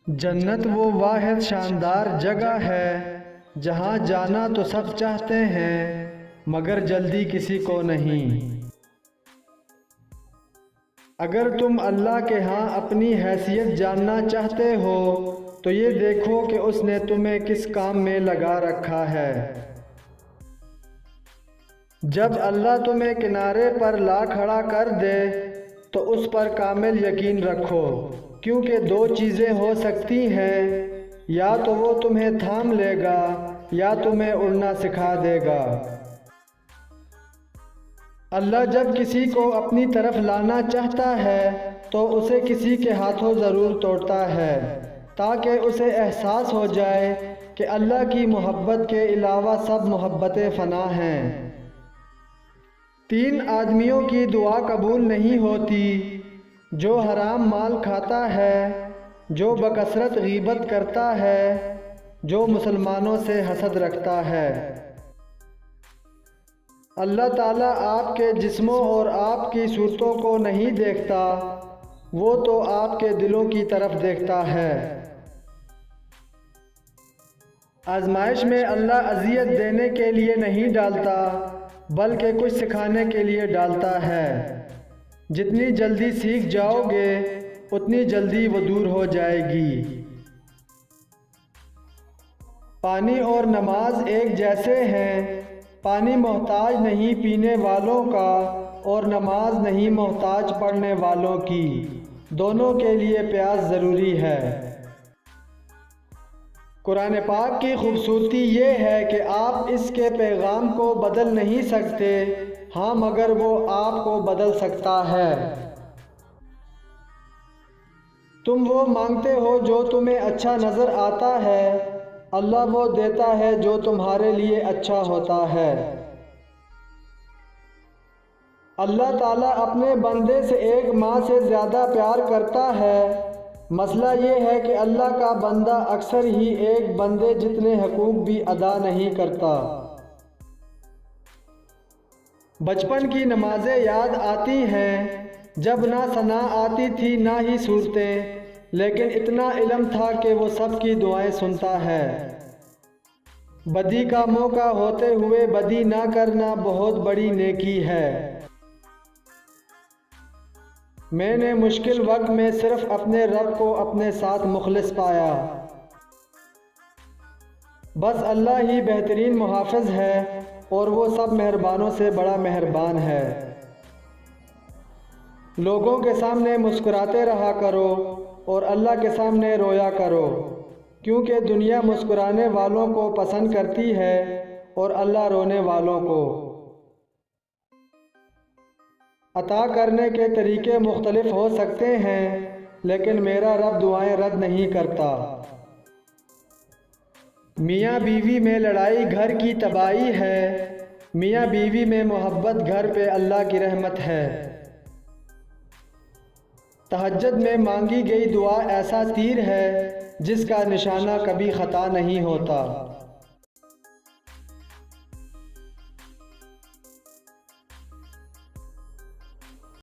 جنت وہ واحد شاندار جگہ ہے جہاں جانا تو سب چاہتے ہیں مگر جلدی کسی کو نہیں۔ اگر تم اللہ کے ہاں اپنی حیثیت جاننا چاہتے ہو تو یہ دیکھو کہ اس نے تمہیں کس کام میں لگا رکھا ہے۔ جب اللہ تمہیں کنارے پر لا کھڑا کر دے تو اس پر کامل یقین رکھو، کیونکہ دو چیزیں ہو سکتی ہیں، یا تو وہ تمہیں تھام لے گا یا تمہیں اڑنا سکھا دے گا۔ اللہ جب کسی کو اپنی طرف لانا چاہتا ہے تو اسے کسی کے ہاتھوں ضرور توڑتا ہے تاکہ اسے احساس ہو جائے کہ اللہ کی محبت کے علاوہ سب محبتیں فنا ہیں۔ 3 آدمیوں کی دعا قبول نہیں ہوتی: جو حرام مال کھاتا ہے، جو بکثرت غیبت کرتا ہے، جو مسلمانوں سے حسد رکھتا ہے۔ اللہ تعالیٰ آپ کے جسموں اور آپ کی صورتوں کو نہیں دیکھتا، وہ تو آپ کے دلوں کی طرف دیکھتا ہے۔ آزمائش میں اللہ اذیت دینے کے لیے نہیں ڈالتا بلکہ کچھ سکھانے کے لیے ڈالتا ہے۔ جتنی جلدی سیکھ جاؤ گے اتنی جلدی وہ دور ہو جائے گی۔ پانی اور نماز ایک جیسے ہیں، پانی محتاج نہیں پینے والوں کا اور نماز نہیں محتاج پڑھنے والوں کی، دونوں کے لیے پیاس ضروری ہے۔ قرآن پاک کی خوبصورتی یہ ہے کہ آپ اس کے پیغام کو بدل نہیں سکتے، ہاں مگر وہ آپ کو بدل سکتا ہے۔ تم وہ مانگتے ہو جو تمہیں اچھا نظر آتا ہے، اللہ وہ دیتا ہے جو تمہارے لیے اچھا ہوتا ہے۔ اللہ تعالیٰ اپنے بندے سے ایک ماں سے زیادہ پیار کرتا ہے۔ مسئلہ یہ ہے کہ اللہ کا بندہ اکثر ہی ایک بندے جتنے حقوق بھی ادا نہیں کرتا۔ بچپن کی نمازیں یاد آتی ہیں جب نہ ثنا آتی تھی نہ ہی صورتیں، لیکن اتنا علم تھا کہ وہ سب کی دعائیں سنتا ہے۔ بدی کا موقع ہوتے ہوئے بدی نہ کرنا بہت بڑی نیکی ہے۔ میں نے مشکل وقت میں صرف اپنے رب کو اپنے ساتھ مخلص پایا۔ بس اللہ ہی بہترین محافظ ہے اور وہ سب مہربانوں سے بڑا مہربان ہے۔ لوگوں کے سامنے مسکراتے رہا کرو اور اللہ کے سامنے رویا کرو، کیونکہ دنیا مسکرانے والوں کو پسند کرتی ہے اور اللہ رونے والوں کو۔ عطا کرنے کے طریقے مختلف ہو سکتے ہیں لیکن میرا رب دعائیں رد نہیں کرتا۔ میاں بیوی میں لڑائی گھر کی تباہی ہے، میاں بیوی میں محبت گھر پہ اللہ کی رحمت ہے۔ تہجد میں مانگی گئی دعا ایسا تیر ہے جس کا نشانہ کبھی خطا نہیں ہوتا۔